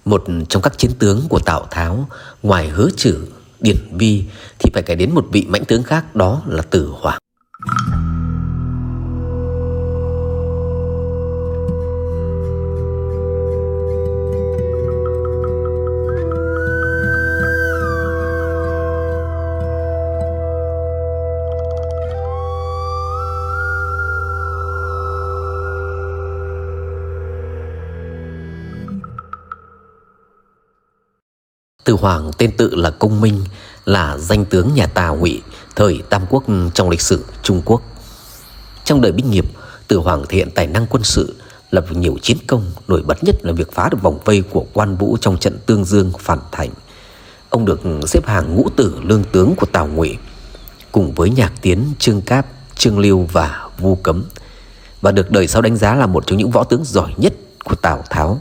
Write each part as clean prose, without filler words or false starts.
Một trong các chiến tướng của Tào Tháo, ngoài Hứa Chử, Điển Vi thì phải kể đến một vị mãnh tướng khác, đó là Từ Hoảng. Từ Hoảng tên tự là Công Minh, là danh tướng nhà Tào Ngụy thời Tam Quốc trong lịch sử Trung Quốc. Trong đời binh nghiệp, Từ Hoảng thể hiện tài năng quân sự, lập nhiều chiến công, nổi bật nhất là việc phá được vòng vây của Quan Vũ trong trận Tương Dương phản Thành. Ông được xếp hàng ngũ tử lương tướng của Tào Ngụy, cùng với Nhạc Tiến, Trương Cáp, Trương Lưu và Vu Cấm, và được đời sau đánh giá là một trong những võ tướng giỏi nhất của Tào Tháo.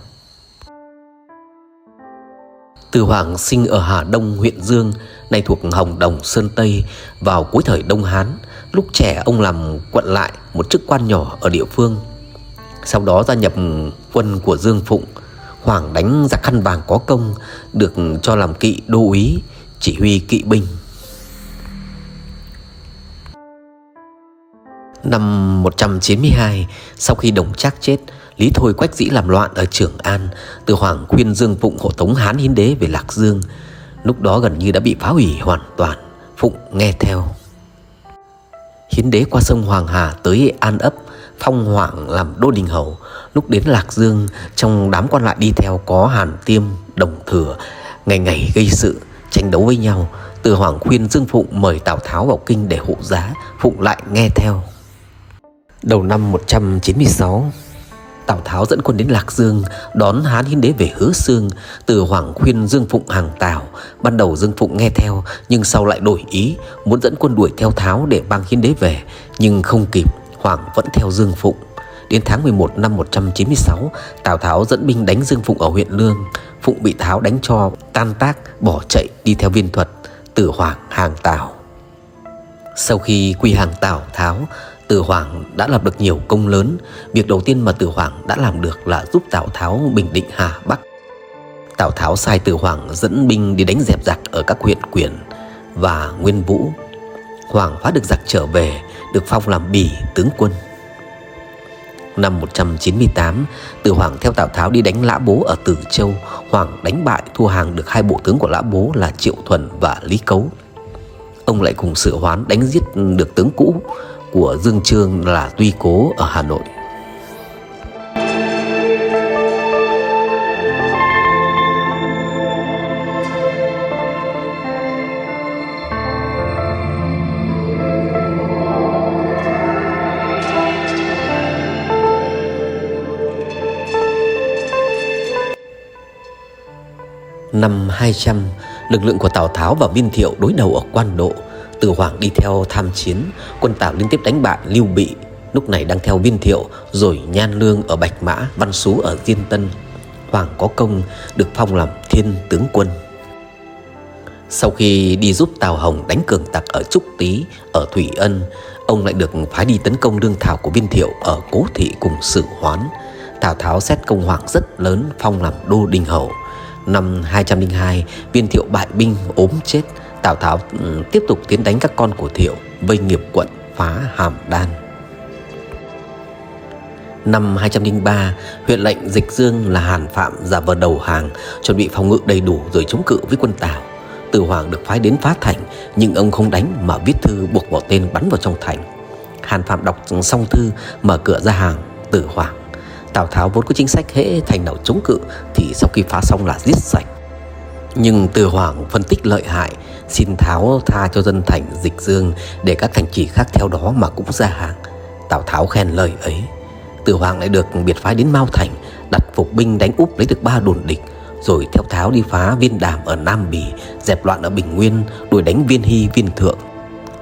Từ Hoảng sinh ở Hà Đông, huyện Dương, nay thuộc Hồng Đồng, Sơn Tây, vào cuối thời Đông Hán. Lúc trẻ ông làm quận lại, một chức quan nhỏ ở địa phương. Sau đó gia nhập quân của Dương Phụng. Hoảng đánh giặc Khăn Vàng có công, được cho làm kỵ đô úy, chỉ huy kỵ binh. Năm 192, sau khi Đồng Trác chết, Lý Thôi Quách Dĩ làm loạn ở Trường An, Từ Hoảng khuyên Dương Phụng hộ tống Hán Hiến Đế về Lạc Dương. Lúc đó gần như đã bị phá hủy hoàn toàn. Phụng nghe theo. Hiến Đế qua sông Hoàng Hà tới An Ấp, phong Hoảng làm đô đình hầu. Lúc đến Lạc Dương, trong đám quan lại đi theo có Hàn Tiêm, Đồng Thừa, ngày ngày gây sự, tranh đấu với nhau. Từ Hoảng khuyên Dương Phụng mời Tào Tháo vào kinh để hộ giá. Phụng lại nghe theo. Đầu năm 196, Tào Tháo dẫn quân đến Lạc Dương, đón Hán Hiến Đế về Hứa Xương. Từ Hoảng khuyên Dương Phụng hàng Tào. Ban đầu Dương Phụng nghe theo, nhưng sau lại đổi ý, muốn dẫn quân đuổi theo Tháo để mang Hiến Đế về, nhưng không kịp. Hoảng vẫn theo Dương Phụng. Đến tháng 11 năm 196, Tào Tháo dẫn binh đánh Dương Phụng ở huyện Lương. Phụng bị Tháo đánh cho tan tác, bỏ chạy đi theo Viên Thuật. Từ Hoảng hàng Tào. Sau khi quy hàng Tào Tháo, Từ Hoảng đã lập được nhiều công lớn. Việc đầu tiên mà Từ Hoảng đã làm được là giúp Tào Tháo bình định Hà Bắc. Tào Tháo sai Từ Hoảng dẫn binh đi đánh dẹp giặc ở các huyện Quyển và Nguyên Vũ. Hoảng phá được giặc trở về, được phong làm Bỉ tướng quân. Năm 198, Từ Hoảng theo Tào Tháo đi đánh Lã Bố ở Từ Châu. Hoảng đánh bại, thua hàng được hai bộ tướng của Lã Bố là Triệu Thuần và Lý Cấu. Ông lại cùng Sự Hoán đánh giết được tướng cũ của Dương Chương là Tuy Cố ở Hà Nội. Năm 200, lực lượng của Tào Tháo và Viên Thiệu đối đầu ở Quan Độ. Từ Hoảng đi theo tham chiến, quân Tào liên tiếp đánh bại Lưu Bị, lúc này đang theo Viên Thiệu, rồi Nhan Lương ở Bạch Mã, Văn Sú ở Diên Tân. Hoảng có công, được phong làm Thiên tướng quân. Sau khi đi giúp Tào Hồng đánh cường tặc ở Trúc Tý, ở Thủy Ân, ông lại được phái đi tấn công lương thảo của Viên Thiệu ở Cố Thị cùng Sử Hoán. Tào Tháo xét công Hoảng rất lớn, phong làm đô đình hầu. Năm 202, Viên Thiệu bại binh ốm chết. Tào Tháo tiếp tục tiến đánh các con của Thiệu, vây Nghiệp Quận, phá Hàm Đan. Năm 203, huyện lệnh Dịch Dương là Hàn Phạm giả vờ đầu hàng, chuẩn bị phòng ngự đầy đủ rồi chống cự với quân Tào. Từ Hoảng được phái đến phá thành, nhưng ông không đánh mà viết thư buộc vào tên bắn vào trong thành. Hàn Phạm đọc xong thư, mở cửa ra hàng Từ Hoảng. Tào Tháo vốn có chính sách hễ thành nào chống cự thì sau khi phá xong là giết sạch. Nhưng Từ Hoảng phân tích lợi hại, xin Tháo tha cho dân thành Dịch Dương để các thành trì khác theo đó mà cũng ra hàng. Tào Tháo khen lời ấy. Từ Hoảng lại được biệt phái đến Mao Thành, đặt phục binh đánh úp lấy được 3 đồn địch, rồi theo Tháo đi phá Viên Đàm ở Nam Bỉ, dẹp loạn ở Bình Nguyên, đuổi đánh Viên Hy, Viên Thượng.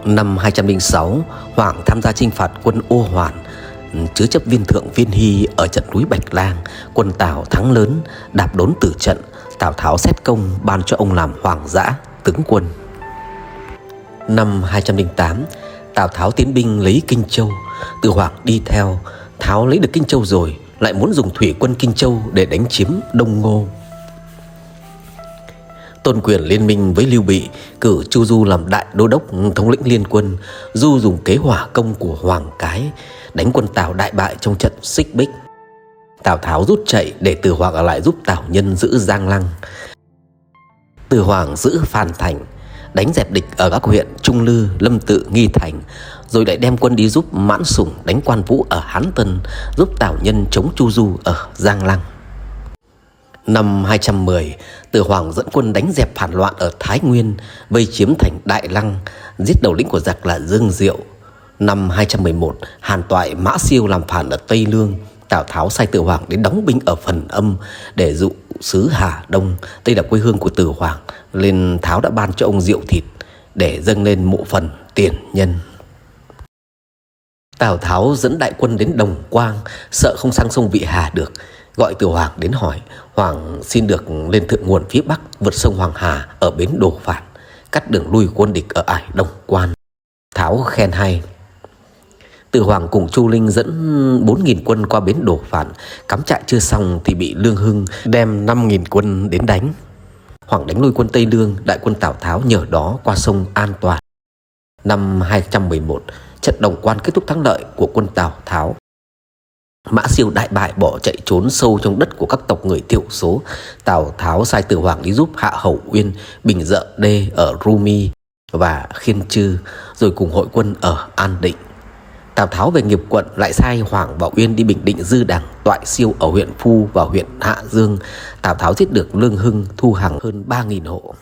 Năm 206, Hoảng tham gia chinh phạt quân Ô Hoàn, chứa chấp Viên Thượng, Viên Hy ở trận núi Bạch Lang. Quân Tào thắng lớn, đạp đốn tử trận. Tào Tháo xét công, ban cho ông làm Hoàng Dã tướng quân. Năm 208, Tào Tháo tiến binh lấy Kinh Châu. Từ Hoảng đi theo. Tháo lấy được Kinh Châu rồi, lại muốn dùng thủy quân Kinh Châu để đánh chiếm Đông Ngô. tôn quyền liên minh với Lưu Bị, cử Chu Du làm đại đô đốc thống lĩnh liên quân. Du dùng kế hỏa công của Hoàng Cái đánh quân Tào đại bại trong trận Xích Bích. Tào Tháo rút chạy để Từ Hoàng ở lại giúp Tào Nhân giữ Giang Lăng. Từ Hoàng giữ Phan Thành, đánh dẹp địch ở các huyện Trung Lư, Lâm Tự, Nghi Thành, rồi lại đem quân đi giúp Mãn Sủng đánh Quan Vũ ở Hán Tân, giúp Tào Nhân chống Chu Du ở Giang Lăng. Năm 210, Từ Hoàng dẫn quân đánh dẹp phản loạn ở Thái Nguyên, vây chiếm thành Đại Lăng, giết đầu lĩnh của giặc là Dương Diệu. Năm 211, Hàn Toại Mã Siêu làm phản ở Tây Lương. Tào Tháo sai Từ Hoàng đến đóng binh ở Phần Âm để dụ sứ Hà Đông, đây là quê hương của Từ Hoàng, nên Tháo đã ban cho ông rượu thịt để dâng lên mộ phần tiền nhân. Tào Tháo dẫn đại quân đến Đồng Quang, sợ không sang sông Vị Hà được, gọi Từ Hoàng đến hỏi. Hoàng xin được lên thượng nguồn phía Bắc, vượt sông Hoàng Hà ở bến Đồ Phản, cắt đường lui quân địch ở ải Đồng Quan. Tháo khen hay. Từ Hoàng cùng Chu Linh dẫn 4.000 quân qua bến Đồ Phản, cắm trại chưa xong thì bị Lương Hưng đem 5.000 quân đến đánh. Hoàng đánh lui quân Tây Lương, đại quân Tào Tháo nhờ đó qua sông an toàn. Năm 211, trận Đồng Quan kết thúc thắng lợi của quân Tào Tháo. Mã Siêu đại bại bỏ chạy trốn sâu trong đất của các tộc người thiểu số. Tào Tháo sai Từ Hoàng đi giúp Hạ Hầu Uyên bình dợ đê ở Rumi và Khiên Chư, rồi cùng hội quân ở An Định. Tào Tháo về Nghiệp Quận lại sai Hoàng và Uyên đi bình định dư đảng Toại Siêu ở huyện Phu và huyện Hạ Dương. Tào Tháo giết được Lương Hưng, thu hàng hơn 3.000 hộ.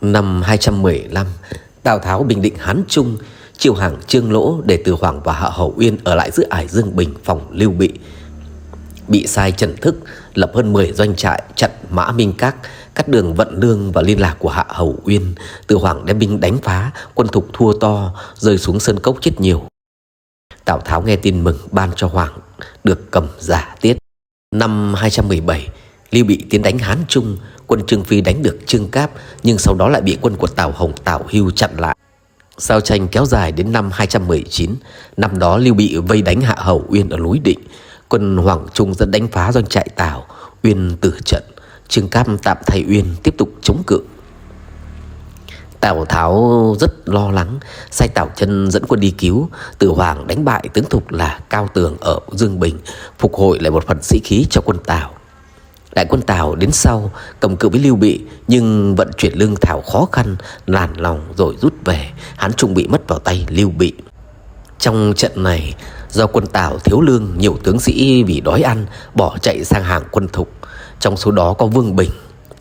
Năm 215, Tào Tháo bình định Hán Trung, chiêu hàng Trương Lỗ để Từ Hoàng và Hạ Hầu Uyên ở lại giữa ải Dương Bình phòng Lưu Bị. Bị sai Trần Thức lập hơn 10 doanh trại chặn Mã Minh Các, cắt đường vận lương và liên lạc của Hạ Hầu Uyên. Từ Hoàng đem binh đánh phá, quân Thục thua to, rơi xuống sơn cốc chết nhiều. Tào Tháo nghe tin mừng, ban cho Hoàng được cầm giả tiết. Năm 217, Lưu Bị tiến đánh Hán Trung, quân Trương Phi đánh được Trương Cáp, nhưng sau đó lại bị quân của Tào Hồng, Tào Hưu chặn lại. Giao tranh kéo dài đến năm 219. Năm đó Lưu Bị vây đánh Hạ Hầu Uyên ở núi Định, quân Hoàng Trung dẫn đánh phá doanh trại Tào, Uyên tử trận. Trương Cáp tạm thay Uyên tiếp tục chống cự. Tào Tháo rất lo lắng, sai Tào Chân dẫn quân đi cứu. Từ Hoàng đánh bại tướng Thục là Cao Tường ở Dương Bình, phục hồi lại một phần sĩ khí cho quân Tào. Đại quân Tào đến sau cầm cự với Lưu Bị, nhưng vận chuyển lương thảo khó khăn, nản lòng rồi rút về. Hán Trung bị mất vào tay Lưu Bị. Trong trận này, do quân Tào thiếu lương, nhiều tướng sĩ vì đói ăn bỏ chạy sang hàng quân Thục, trong số đó có Vương Bình.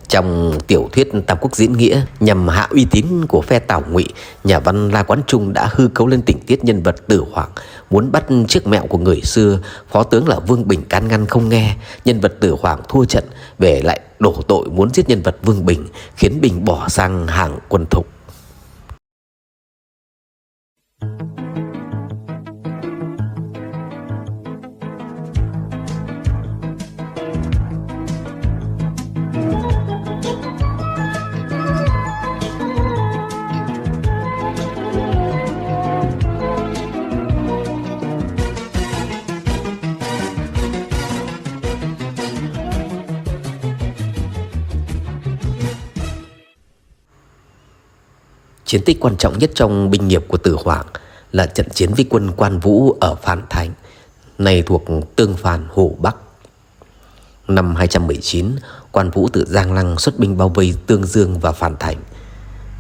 Trong tiểu thuyết Tam Quốc Diễn Nghĩa, nhằm hạ uy tín của phe Tào Ngụy, nhà văn La Quán Trung đã hư cấu lên tình tiết nhân vật Tử Hoàng muốn bắt chiếc mẹo của người xưa. Phó tướng là Vương Bình can ngăn không nghe, nhân vật Tử Hoàng thua trận về lại đổ tội muốn giết nhân vật Vương Bình, khiến Bình bỏ sang hàng quân Thục. Chiến tích quan trọng nhất trong binh nghiệp của Tử Hoảng là trận chiến với quân Quan Vũ ở Phàn Thành, nay thuộc Tương Phàn, Hồ Bắc. Năm 219, Quan Vũ từ Giang Lăng xuất binh bao vây Tương Dương và Phàn Thành.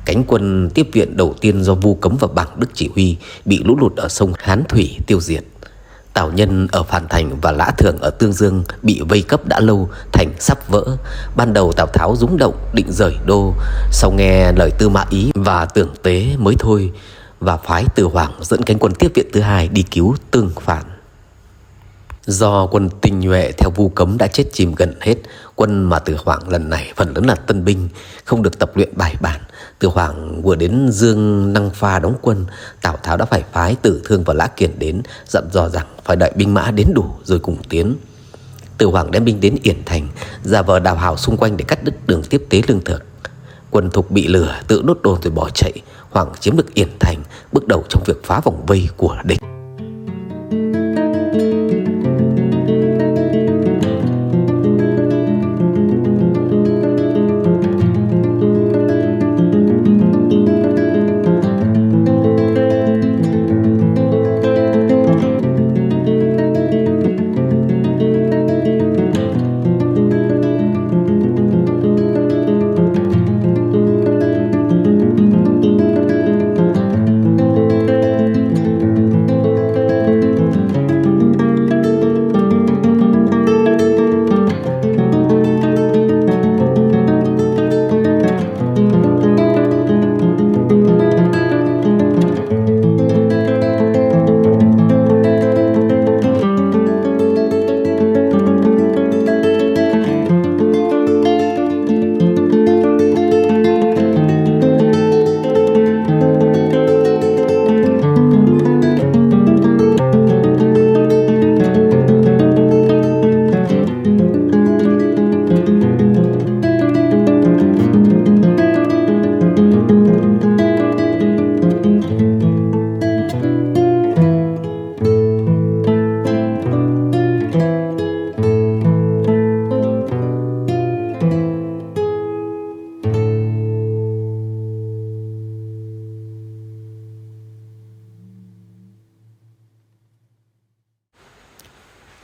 Cánh quân tiếp viện đầu tiên do Vu Cấm và Bảng Đức chỉ huy bị lũ lụt ở sông Hán Thủy tiêu diệt. Tào Nhân ở Phàn Thành và Lã Thường ở Tương Dương bị vây cấp đã lâu, thành sắp vỡ. Ban đầu Tào Tháo rúng động định rời đô, sau nghe lời Tư Mã Ý và Tưởng Tế mới thôi, và phái Từ Hoảng dẫn cánh quân tiếp viện thứ hai đi cứu Tương Phàn. Do quân tinh nhuệ theo Vu Cấm đã chết chìm gần hết, quân mà Từ Hoảng lần này phần lớn là tân binh, không được tập luyện bài bản. Từ Hoảng vừa đến Dương Năng Pha đóng quân, Tào Tháo đã phải phái Tử Thương và Lã Kiển đến, dặn dò rằng phải đợi binh mã đến đủ rồi cùng tiến. Từ Hoảng đem binh đến Yển Thành, giả vờ đào hào xung quanh để cắt đứt đường tiếp tế lương thực. Quân Thục bị lừa, tự đốt đồn rồi bỏ chạy. Hoảng chiếm được Yển Thành, bước đầu trong việc phá vòng vây của địch.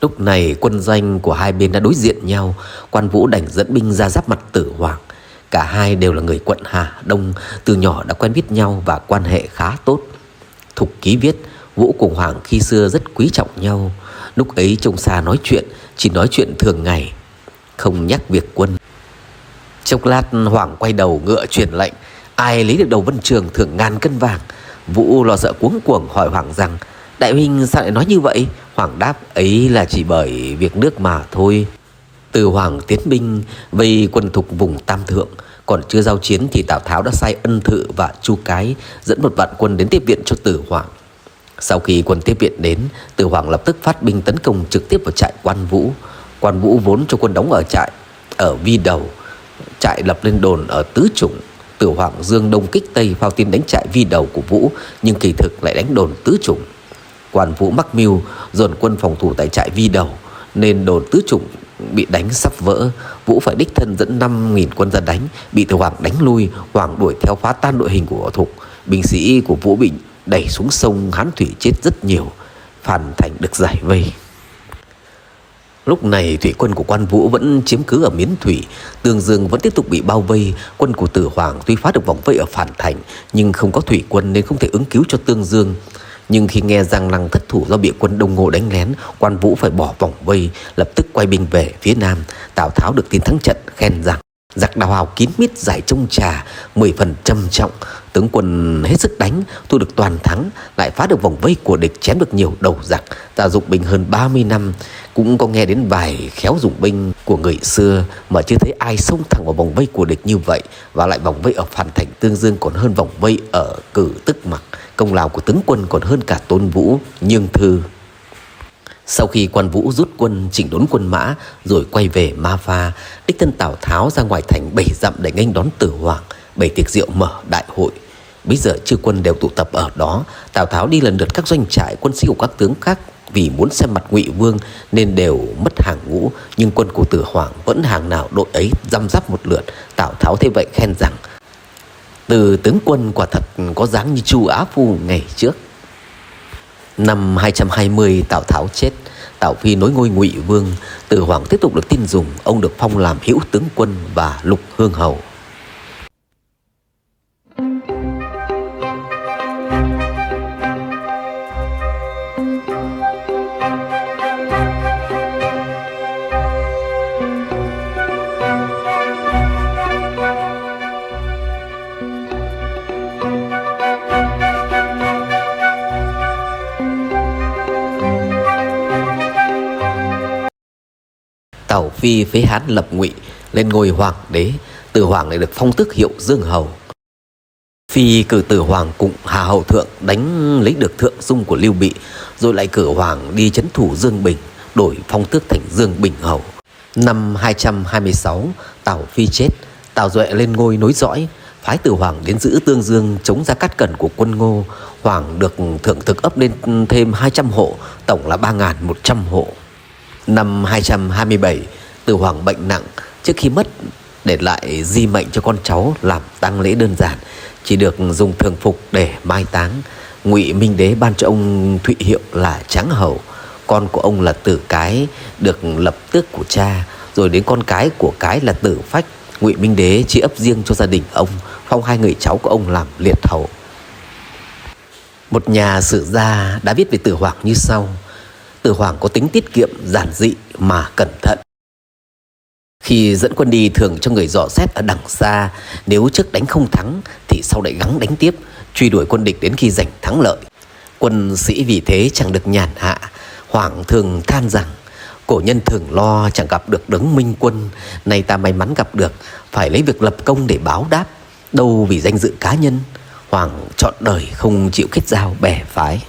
Lúc này quân doanh của hai bên đã đối diện nhau. Quan Vũ đành dẫn binh ra giáp mặt Tử Hoảng. Cả hai đều là người quận Hà Đông, từ nhỏ đã quen biết nhau và quan hệ khá tốt. Thục Ký viết Vũ cùng Hoàng khi xưa rất quý trọng nhau. Lúc ấy trông xa nói chuyện, chỉ nói chuyện thường ngày, không nhắc việc quân. Chốc lát Hoàng quay đầu ngựa truyền lệnh: ai lấy được đầu Vân Trường thưởng 1000 cân vàng. Vũ lo sợ cuống cuồng hỏi Hoàng rằng: đại huynh sao lại nói như vậy? Hoàng đáp: ấy là chỉ bởi việc nước mà thôi. Từ Hoàng tiến binh vây quân Thục vùng Tam Thượng. Còn chưa giao chiến thì Tào Tháo đã sai Ân Thự và Chu Cái dẫn một vạn quân đến tiếp viện cho Tử Hoảng. Sau khi quân tiếp viện đến, Tử Hoảng lập tức phát binh tấn công trực tiếp vào trại Quan Vũ. Quan Vũ vốn cho quân đóng ở trại ở Vi Đầu, trại lập lên đồn ở Tứ Chủng. Tử Hoảng dương đông kích tây, phao tin đánh trại Vi Đầu của Vũ, nhưng kỳ thực lại đánh đồn Tứ Chủng. Quan Vũ mắc mưu dồn quân phòng thủ tại trại Vi Đầu, nên đồn Tứ Chủng bị đánh sắp vỡ. Vũ phải đích thân dẫn 5000 quân ra đánh, bị Tử Hoảng đánh lui. Hoàng đuổi theo phá tan đội hình của Thục. Binh sĩ của Vũ bị đẩy xuống sông Hán Thủy, chết rất nhiều. Phàn Thành được giải vây. Lúc này thủy quân của Quan Vũ vẫn chiếm cứ ở Miến Thủy. Tương Dương vẫn tiếp tục bị bao vây. Quân của Tử Hoảng tuy phá được vòng vây ở Phàn Thành, nhưng không có thủy quân nên không thể ứng cứu cho Tương Dương. Nhưng khi nghe Giang Lăng thất thủ do bị quân Đông Ngô đánh lén, Quan Vũ phải bỏ vòng vây, lập tức quay binh về phía Nam. Tào Tháo được tin thắng trận, khen rằng: giặc đào hào kín mít, giải trông trà, 10 phần trầm trọng. Tướng quân hết sức đánh, thu được toàn thắng, lại phá được vòng vây của địch, chém được nhiều đầu giặc. Ta dụng binh hơn 30 năm, cũng có nghe đến vài khéo dụng binh của người xưa, mà chưa thấy ai xông thẳng vào vòng vây của địch như vậy. Và lại vòng vây ở Phàn Thành Tương Dương còn hơn vòng vây ở Cử Tức Mặc. Công lao của tướng quân còn hơn cả Tôn Vũ, Nhương Thư. Sau khi Quan Vũ rút quân, chỉnh đốn quân mã rồi quay về Ma Pha, đích thân Tào Tháo ra ngoài thành 7 dặm để nghênh đón Tử Hoảng, bày tiệc rượu mở đại hội. Bây giờ chư quân đều tụ tập ở đó. Tào Tháo đi lần lượt các doanh trại, quân sĩ của các tướng khác vì muốn xem mặt Ngụy Vương nên đều mất hàng ngũ, nhưng quân của Tử Hoảng vẫn hàng nào đội ấy, răm rắp một lượt. Tào Tháo thế vậy khen rằng: Từ tướng quân quả thật có dáng như Chu Á Phu ngày trước. Năm 220 Tào Tháo chết, Tào Phi nối ngôi Ngụy Vương. Từ Hoàng tiếp tục được tin dùng, ông được phong làm hữu tướng quân và lục hương hầu. Tào Phi phế Hán lập Ngụy, lên ngôi hoàng đế. Từ Hoàng lại được phong tước hiệu Dương Hầu. Phi cử Từ Hoàng cùng Hà Hầu Thượng đánh lấy được Thượng Dung của Lưu Bị, rồi lại cử Hoàng đi trấn thủ Dương Bình, đổi phong tước thành Dương Bình Hầu. Năm 226 Tào Phi chết, Tào Duệ lên ngôi nối dõi, phái Từ Hoàng đến giữ Tương Dương chống Gia Cát Cẩn của quân Ngô. Hoàng được thưởng thực ấp lên thêm 200 hộ, tổng là 3.100 hộ. Năm 227 Từ Hoàng bệnh nặng, trước khi mất để lại di mệnh cho con cháu làm tang lễ đơn giản, chỉ được dùng thường phục để mai táng. Ngụy Minh Đế ban cho ông thụy hiệu là Tráng Hầu. Con của ông là Tử Cái được lập tước của cha, rồi đến con cái của Cái là Tử Phách. Ngụy Minh Đế chia ấp riêng cho gia đình ông, phong 2 người cháu của ông làm liệt hầu. Một nhà sử gia đã viết về Từ Hoàng như sau: Từ Hoàng có tính tiết kiệm, giản dị mà cẩn thận. Khi dẫn quân đi thường cho người dò xét ở đằng xa, nếu trước đánh không thắng thì sau lại gắng đánh tiếp, truy đuổi quân địch đến khi giành thắng lợi. Quân sĩ vì thế chẳng được nhàn hạ. Hoàng thường than rằng: cổ nhân thường lo chẳng gặp được đấng minh quân, nay ta may mắn gặp được, phải lấy việc lập công để báo đáp, đâu vì danh dự cá nhân. Hoàng trọn đời không chịu kết giao bè phái.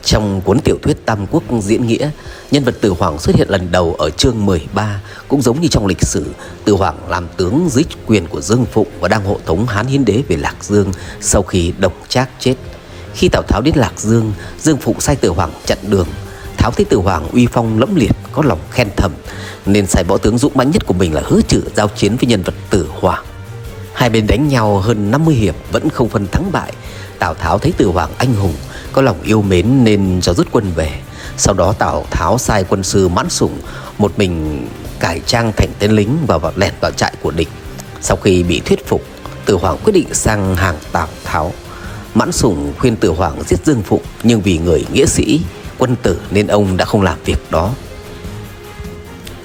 Trong cuốn tiểu thuyết Tam Quốc diễn nghĩa, nhân vật Từ Hoàng xuất hiện lần đầu ở chương 13. Cũng giống như trong lịch sử, Từ Hoàng làm tướng dưới quyền của Dương Phụng và đang hộ tống Hán Hiến Đế về Lạc Dương sau khi Đổng Trác chết. Khi Tào Tháo đến Lạc Dương, Dương Phụng sai Từ Hoàng chặn đường. Tháo thấy Từ Hoàng uy phong lẫm liệt, có lòng khen thầm, nên sai võ tướng dũng mãnh nhất của mình là Hứa Chử giao chiến với nhân vật Từ Hoàng. Hai bên đánh nhau hơn 50 hiệp vẫn không phân thắng bại. Tào Tháo thấy Từ Hoàng anh hùng, có lòng yêu mến nên cho rút quân về. Sau đó Tào Tháo sai quân sư Mãn Sủng một mình cải trang thành tên lính và lẻn vào trại của địch. Sau khi bị thuyết phục, Từ Hoàng quyết định sang hàng Tào Tháo. Mãn Sủng khuyên Từ Hoàng giết Dương Phụng, nhưng vì người nghĩa sĩ, quân tử nên ông đã không làm việc đó.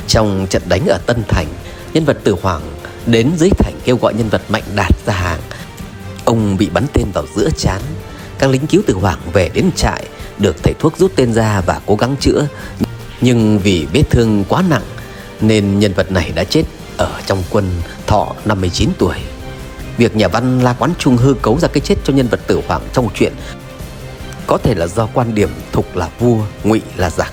Trong trận đánh ở Tân Thành, nhân vật Từ Hoàng đến dưới thành kêu gọi nhân vật Mạnh Đạt ra hàng. Ông bị bắn tên vào giữa trán. Các lính cứu Từ Hoàng về đến trại, được thầy thuốc rút tên ra và cố gắng chữa, nhưng vì vết thương quá nặng nên nhân vật này đã chết ở trong quân, thọ 59 tuổi. Việc nhà văn La Quán Trung hư cấu ra cái chết cho nhân vật Từ Hoàng trong truyện có thể là do quan điểm Thục là vua, Ngụy là giặc.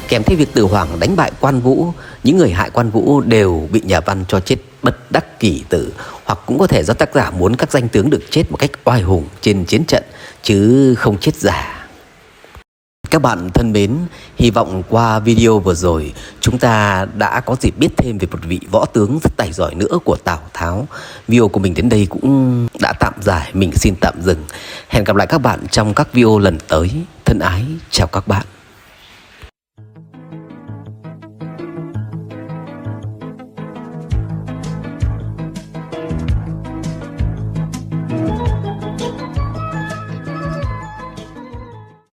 Kèm theo việc Từ Hoàng đánh bại Quan Vũ, những người hại Quan Vũ đều bị nhà văn cho chết bất đắc kỳ tử, hoặc cũng có thể do tác giả muốn các danh tướng được chết một cách oai hùng trên chiến trận chứ không chết giả. Các bạn thân mến, hy vọng qua video vừa rồi chúng ta đã có dịp biết thêm về một vị võ tướng rất tài giỏi nữa của Tào Tháo. Video của mình đến đây cũng đã tạm dài, mình xin tạm dừng. Hẹn gặp lại các bạn trong các video lần tới. Thân ái, chào các bạn.